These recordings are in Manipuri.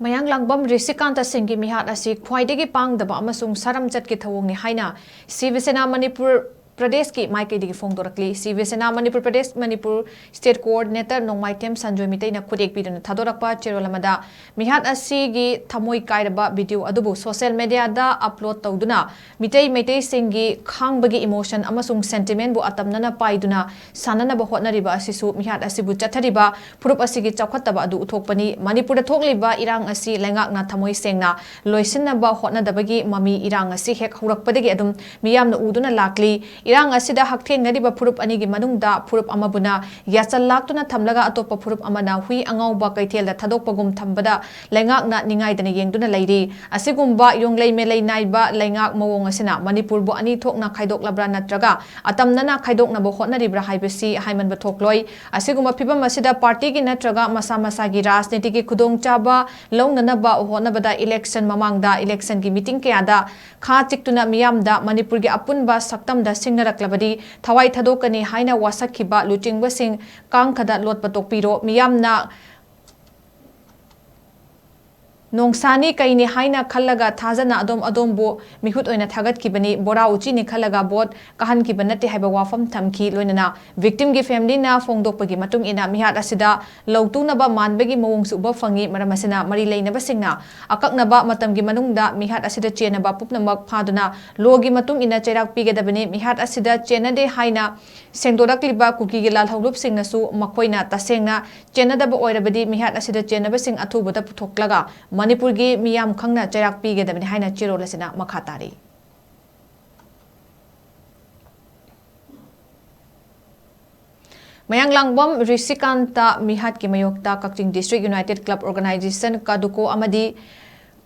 Mayanglambam Rishikanta SINGH Meehat Asi Khwaidagi PAANGDABA AMASUNG SHARAMCHAT ki THOUWONGNI HAINA SHIV Sena Manipur Pradesh ki Maikeidagi Phongdorakli SHIV Sena Manipur Pradesh Manipur State Coordinator Nongmaitem Sanjoy Mitei na khudek biduna thadorakpa cherolamada Meehat Asi gi thamoi kairaba video adubu social media da upload tawduna Mitei SINGH khangbagi emotion amasung sentiment bu atamnana paiduna sanana ba hotnariba asisu Meehat Asi bu chathariba phurup asigi chawkhattaba adu uthokpani Manipur da thokliba irang asi lengakna thamoi sengna loisinaba hotnadabagi mami irang asi hek hurakpadagi adum miyamna uduna lakli irang asida haktheng nariba phurup anigi manungda phurup amabuna yachal laktuna thamlaga atopa phurup amana hui angauba kaithel da thadokpagum thambada lengakna ningaidana yengduna leiri asigumba yonglei melei naiba lengak mawong asina Manipur bu ani thokna khaidok labra natraga atamnana khaidokna bo hotnaribra haibasi haiman ba thokloi asigumba phibam asida party gi natraga masa masa gi rajniti gi khudong chaba launana ba hotnabada election mamangda election gi meeting kayada kha chiktuna miyamda Manipur gi apunba saktamda singnaraklabadi thawai thadokani haina wasakhiba lutingba sing kangkhada lotpa tokpiro miyamna Nongsani kaini haina khallaga thajana adom bo mihut oina thagat kibani bora uchi ni khallaga bot kahan kibanati haiba wafam thamki loinana victim gi family na phongdokpagi matung ina Meehat asida lawtuna ba manbagi mawong suba fangi maramasina mari leinaba singna akaknaba matamgi manungda Meehat asida chenaba pupnamak phaduna logi matung ina cherak pigedabani Meehat asida chenade haina sengdorakliba kuki gi lal hawlup singna su makoina tasengna chenadaba oirabadi Meehat asida chenaba sing athubada puthoklaga Manipur gi miyam khangna cherak pigedabani haina chiro lasina makhatari Mayanglambam Rishikanta Meehat ki mayokta Kakching District United Club Organization kaduko amadi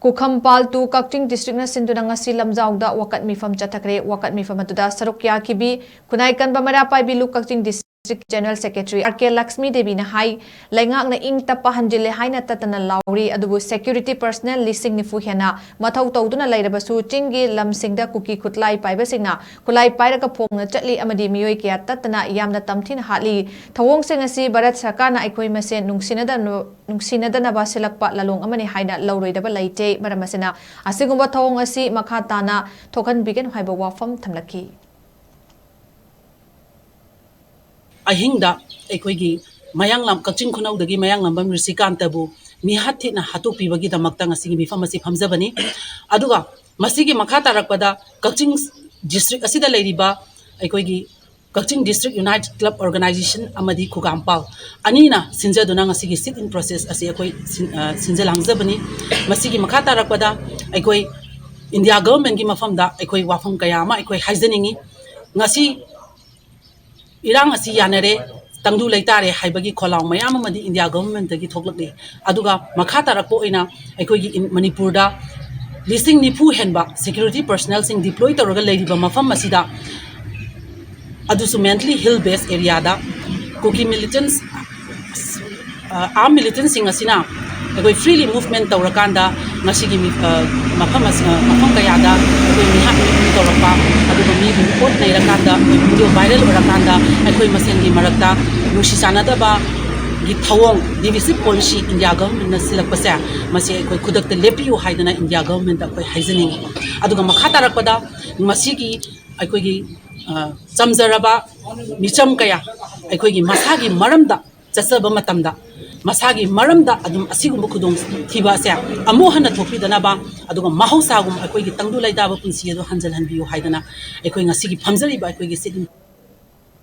Kukhampal tu Kakching District na sinduna ngasi lamjawda wakat mifam chathakre wakat mifam atuda sarukya kibi kunaikan bamara pai bilu Kakching District General Secretary RK Lakshmi Devi na hai lengak na ing tapa hanjile haina tatana lauri adubu security personnel lising ni fuhena mathau tawduna lairabasu chingi lamsingda kuki khutlai paiba singna khulai pairaka phongna chatli amadi miyoi kya tatana yamna tamthin hali thawong sing asi Bharat Sarkar na aikoi masen nungsinada na basilakpa lalong amani haina lauroidaba laite maramasena asigumba thawong asi makhatana thokan bigen haiba wafam thamlaki Ahingda ekoigi Mayanglam Kakching Khwaidagi Mayanglambam Rishikanta bu Meehat na hatupi bagi damakta ngasigi mifam asi phamjabani aduga masigi makha tarakpada Kakching district asida leiriba ekoigi Kakching District United Club Organization amadi Khugampal anina sinjaduna ngasigi sit in process asi ekoi sinjalangjabani masigi makha tarakpada ekoi India government gi mafamda ekoi wafam kayama ekoi haijaningi ngasi irang asi yanare tangdu leitare haibagi kholang mayam amadi India government gi thoklakli aduga makha tarakpo ina ekoi Manipur da listing nipu henba security personnel sing deploy toroga leiriba mafam masida adusu mentally hill based area da kuki militants armed militants sing asina ekoi freely movement tawrakanda ngasigi mafam kayada ekoi Meehat tawrakpa aduga mi report nairakanda video viral orakanda ekoi masengi marakta nusi sanadaba gi thawong divisive policy India government na silakpasa masi ekoi khudakta lepiu haidana India government ekoi haijaning aduga makha tarakpada masigi ekoi gi chamjaraba micham kaya ekoi gi masagi maramda chasaba matamda masagi maramda adum asigum khudong thiba ase amo hana thopidana ba aduga mahausa gum ekoi gi tangdu laidaba punsi ado hanjal hanbiu haidana ekoi ngasigi phamjari ba ekoi gi